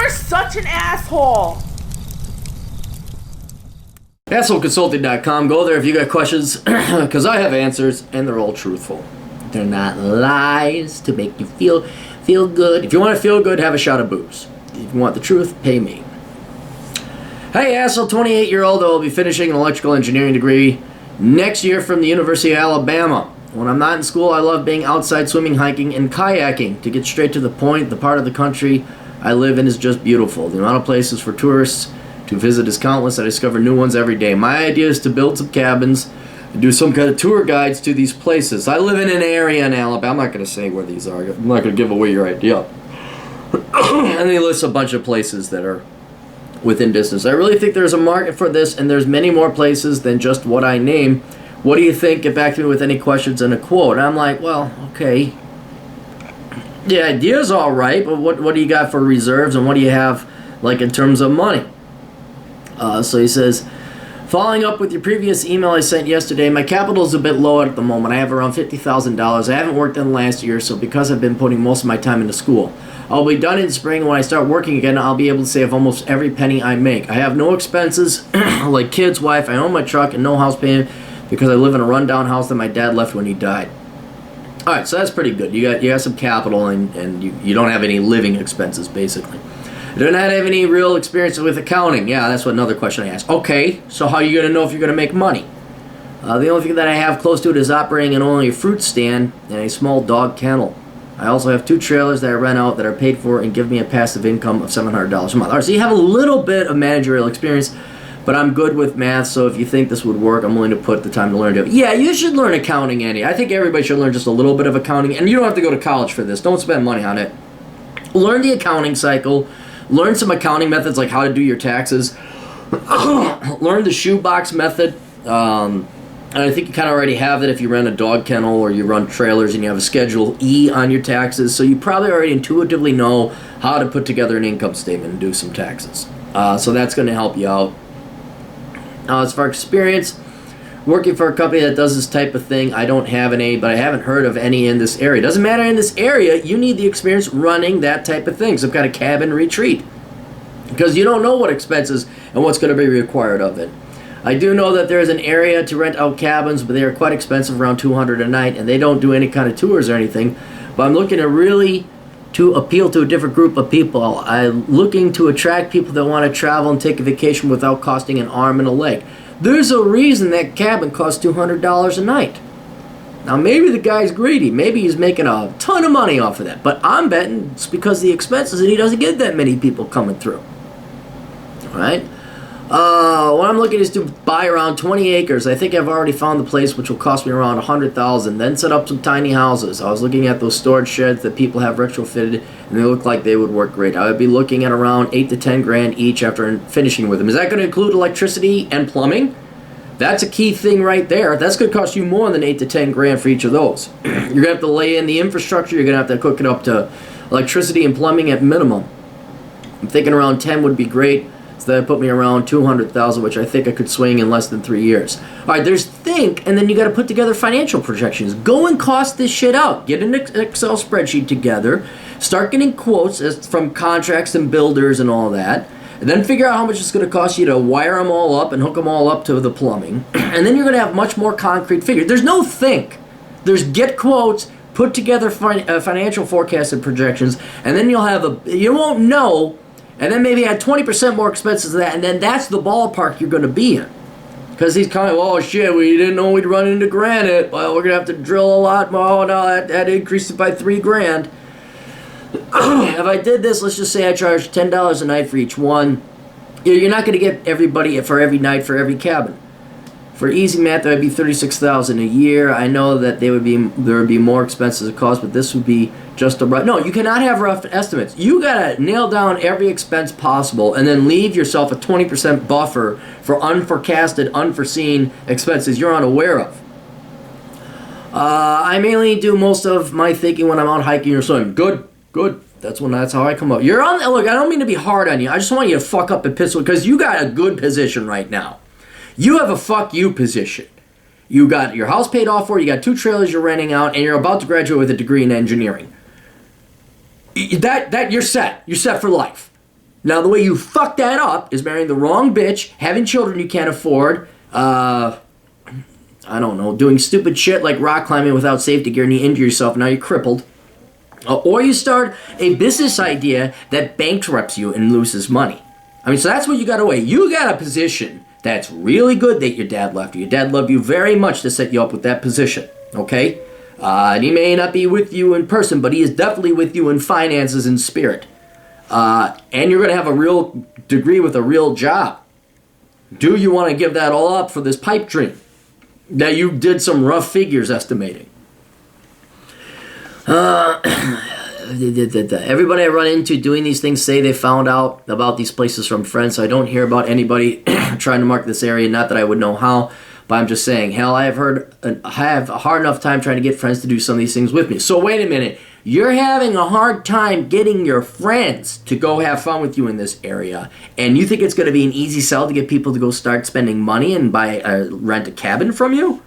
You're such an asshole. AssholeConsulting.com. Go there if you got questions, because I have answers, and they're all truthful. They're not lies to make you feel good. If you want to feel good, have a shot of booze. If you want the truth, pay me. Hey, asshole, 28-year-old. I will be finishing an electrical engineering degree next year from the University of Alabama. When I'm not in school, I love being outside swimming, hiking, and kayaking. To get straight to the point, the part of the country I live in is just beautiful. The amount of places for tourists to visit is countless. I discover new ones every day. My idea is to build some cabins and do some kind of tour guides to these places. I live in an area in Alabama. I'm not going to say where these are. I'm not going to give away your idea. And he lists a bunch of places that are within distance. I really think there's a market for this, and there's many more places than just what I name. What do you think? Get back to me with any questions and a quote. And I'm like, well, okay. The idea's all right, but what do you got for reserves, and what do you have like in terms of money? So he says, following up with your previous email I sent yesterday, my capital is a bit low at the moment. I have around $50,000. I haven't worked in the last year, so because I've been putting most of my time into school. I'll be done in spring. When I start working again, I'll be able to save almost every penny I make. I have no expenses like kids, wife. I own my truck and no house payment because I live in a rundown house that my dad left when he died. All right, so that's pretty good. You got some capital, and you don't have any living expenses, basically. I do not have any real experience with accounting. Yeah, that's what another question I asked. Okay, so how are you going to know if you're going to make money? The only thing that I have close to it is operating an only a fruit stand and a small dog kennel. I also have 2 trailers that I rent out that are paid for and give me a passive income of $700 a month. All right, so you have a little bit of managerial experience, but I'm good with math, so if you think this would work, I'm willing to put the time to learn it. Yeah, you should learn accounting, Andy. I think everybody should learn just a little bit of accounting, and you don't have to go to college for this. Don't spend money on it. Learn the accounting cycle. Learn some accounting methods like how to do your taxes. Learn the shoebox method. And I think you kind of already have that if you run a dog kennel or you run trailers and you have a Schedule E on your taxes. So you probably already intuitively know how to put together an income statement and do some taxes. So that's going to help you out. As far as experience, working for a company that does this type of thing, I don't have any, but I haven't heard of any in this area. Doesn't matter in this area, you need the experience running that type of thing, some kind of cabin retreat. Because you don't know what expenses and what's going to be required of it. I do know that there is an area to rent out cabins, but they are quite expensive, around $200 a night, and they don't do any kind of tours or anything. But I'm looking to appeal to a different group of people. I'm looking to attract people that want to travel and take a vacation without costing an arm and a leg. There's a reason that cabin costs $200 a night. Now, maybe the guy's greedy. Maybe he's making a ton of money off of that. But I'm betting it's because of the expenses and he doesn't get that many people coming through. All right? What I'm looking is to buy around 20 acres. I think I've already found the place, which will cost me around $100,000. Then set up some tiny houses. I was looking at those storage sheds that people have retrofitted, and they look like they would work great. I would be looking at around $8 to $10 grand each after finishing with them. Is that going to include electricity and plumbing? That's a key thing right there. That's going to cost you more than $8 to $10 grand for each of those. You're going to have to lay in the infrastructure. You're going to have to hook it up to electricity and plumbing at minimum. I'm thinking around 10 would be great. So that put me around $200,000, which I think I could swing in less than 3 years. All right, there's think, and then you got to put together financial projections. Go and cost this shit out. Get an Excel spreadsheet together. Start getting quotes from contracts and builders and all that. And then figure out how much it's going to cost you to wire them all up and hook them all up to the plumbing. And then you're going to have much more concrete figures. There's no think. There's get quotes, put together financial forecasts and projections, and then you'll have you won't know. And then maybe add 20% more expenses to that, and then that's the ballpark you're going to be in. Because he's kind of, oh shit, we didn't know we'd run into granite. Well, we're going to have to drill a lot more. Oh no, that increased it by $3,000. If I did this, let's just say I charged $10 a night for each one. You're not going to get everybody for every night for every cabin. For easy math, that would be $36,000 a year. I know that there would be more expenses to cost, but this would be just a rough. No, you cannot have rough estimates. You gotta nail down every expense possible, and then leave yourself a 20% buffer for unforecasted, unforeseen expenses you're unaware of. I mainly do most of my thinking when I'm out hiking or swimming. Good. That's how I come up. Look, I don't mean to be hard on you. I just want you to fuck up and piss because you got a good position right now. You have a fuck you position. You got your house paid off for, you got 2 trailers you're renting out, and you're about to graduate with a degree in engineering. That you're set. You're set for life. Now, the way you fuck that up is marrying the wrong bitch, having children you can't afford, I don't know, doing stupid shit like rock climbing without safety gear and you injure yourself, now you're crippled. Or you start a business idea that bankrupts you and loses money. I mean, so that's what you got away. You got a position that's really good that your dad left you. Your dad loved you very much to set you up with that position, okay? And he may not be with you in person, but he is definitely with you in finances and spirit. And you're going to have a real degree with a real job. Do you want to give that all up for this pipe dream that you did some rough figures estimating? Everybody I run into doing these things say they found out about these places from friends, so I don't hear about anybody trying to market this area. Not that I would know how, but I'm just saying, hell, I have a hard enough time trying to get friends to do some of these things with me. So wait a minute, you're having a hard time getting your friends to go have fun with you in this area, and you think it's going to be an easy sell to get people to go start spending money and rent a cabin from you?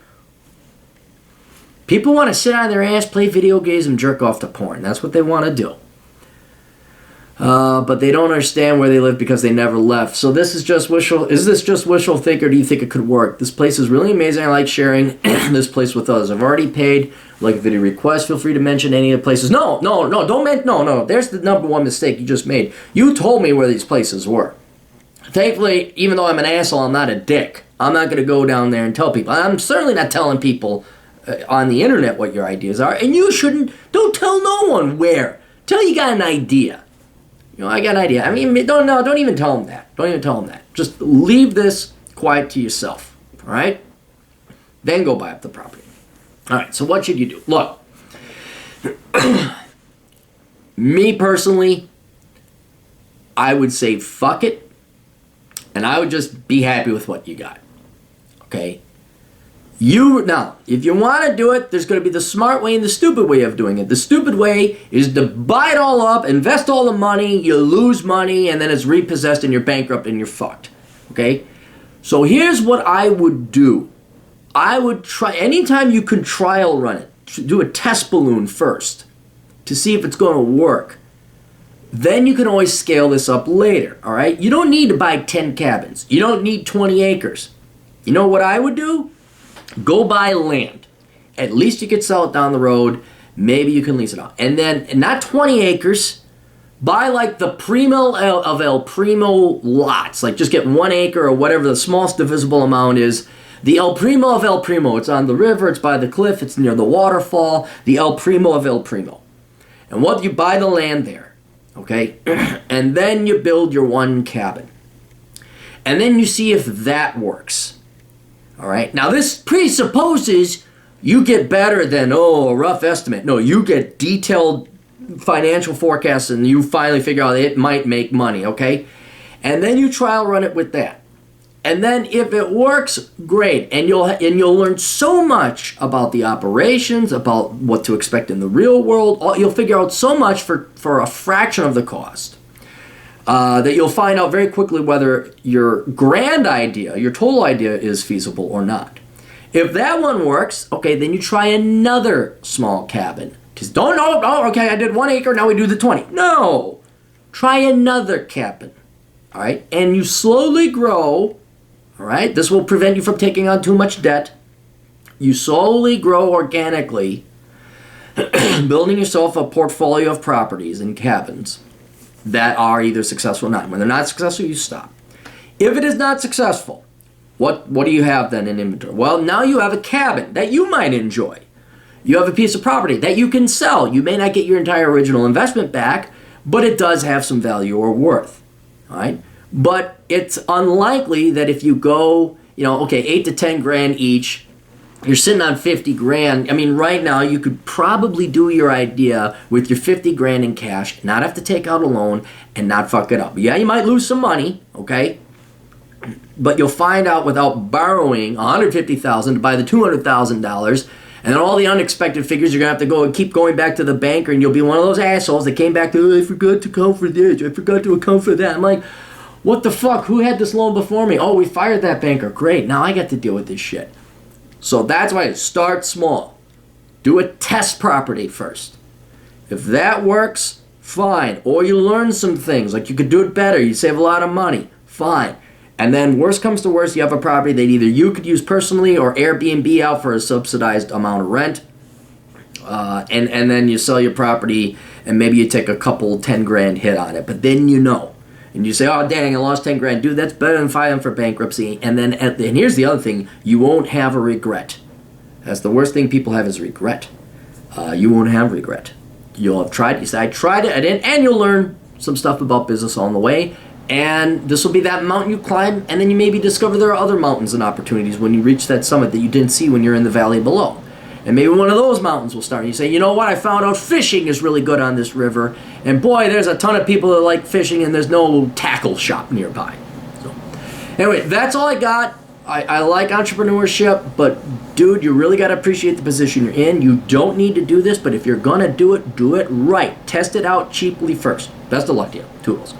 People want to sit on their ass, play video games, and jerk off to porn. That's what they want to do. But they don't understand where they live because they never left. So this is just wishful. Is this just wishful think, or do you think it could work? This place is really amazing. I like sharing this place with others. I've already paid. Like video request. Feel free to mention any of the places. No. No. There's the number one mistake you just made. You told me where these places were. Thankfully, even though I'm an asshole, I'm not a dick. I'm not going to go down there and tell people. I'm certainly not telling people on the internet what your ideas are, and you shouldn't. Don't tell no one where. Tell you got an idea. You know, I got an idea. I mean, don't even tell them that. Don't even tell them that. Just leave this quiet to yourself. All right. Then go buy up the property. All right. So what should you do? Look, me personally, I would say fuck it, and I would just be happy with what you got. Okay. Now, if you want to do it, there's going to be the smart way and the stupid way of doing it. The stupid way is to buy it all up, invest all the money, you lose money, and then it's repossessed and you're bankrupt and you're fucked. Okay? So here's what I would do. I would try, anytime you can trial run it, do a test balloon first to see if it's going to work. Then you can always scale this up later, all right? You don't need to buy 10 cabins. You don't need 20 acres. You know what I would do? Go buy land. At least you could sell it down the road. Maybe you can lease it out. And then, not 20 acres, buy like the primo of El Primo lots. Like just get 1 acre or whatever the smallest divisible amount is. The El Primo of El Primo. It's on the river. It's by the cliff. It's near the waterfall. The El Primo of El Primo. And what you buy the land there. Okay? And then you build your 1 cabin. And then you see if that works. All right. Now, this presupposes you get better than, a rough estimate. No, you get detailed financial forecasts and you finally figure out it might make money, okay? And then you trial run it with that. And then if it works, great. And you'll learn so much about the operations, about what to expect in the real world. You'll figure out so much for a fraction of the cost. That you'll find out very quickly whether your grand idea, your total idea is feasible or not. If that one works, okay, then you try another small cabin. Because okay, I did 1 acre, now we do the 20. No! Try another cabin, all right? And you slowly grow, all right? This will prevent you from taking on too much debt. You slowly grow organically, building yourself a portfolio of properties and cabins that are either successful or not. When they're not successful, you stop. If it is not successful, what do you have then in inventory? Well, now you have a cabin that you might enjoy. You have a piece of property that you can sell. You may not get your entire original investment back, but it does have some value or worth. All right? But it's unlikely that if you go, 8 to 10 grand each, you're sitting on 50 grand. I mean, right now, you could probably do your idea with your 50 grand in cash, not have to take out a loan, and not fuck it up. Yeah, you might lose some money, okay? But you'll find out without borrowing $150,000 to buy the $200,000, and then all the unexpected figures, you're going to have to go and keep going back to the banker, and you'll be one of those assholes that came back to, I forgot to account for this, I forgot to account for that. I'm like, what the fuck? Who had this loan before me? Oh, we fired that banker. Great, now I get to deal with this shit. So that's why start small. Do a test property first. If that works, fine. Or you learn some things, like you could do it better, you save a lot of money, fine. And then worst comes to worst, you have a property that either you could use personally or Airbnb out for a subsidized amount of rent. And then you sell your property and maybe you take a couple 10 grand hit on it. But then you know. And you say, oh, dang, I lost 10 grand. Dude, that's better than filing for bankruptcy. And then, and here's the other thing. You won't have a regret. That's the worst thing people have is regret. You won't have regret. You'll have tried. You say, I tried it, I didn't. And you'll learn some stuff about business on the way. And this will be that mountain you climb. And then you maybe discover there are other mountains and opportunities when you reach that summit that you didn't see when you're in the valley below. And maybe one of those mountains will start. And you say, you know what? I found out fishing is really good on this river. And boy, there's a ton of people that like fishing and there's no tackle shop nearby. So, anyway, that's all I got. I like entrepreneurship, but dude, you really got to appreciate the position you're in. You don't need to do this, but if you're going to do it right. Test it out cheaply first. Best of luck to you. Toodles.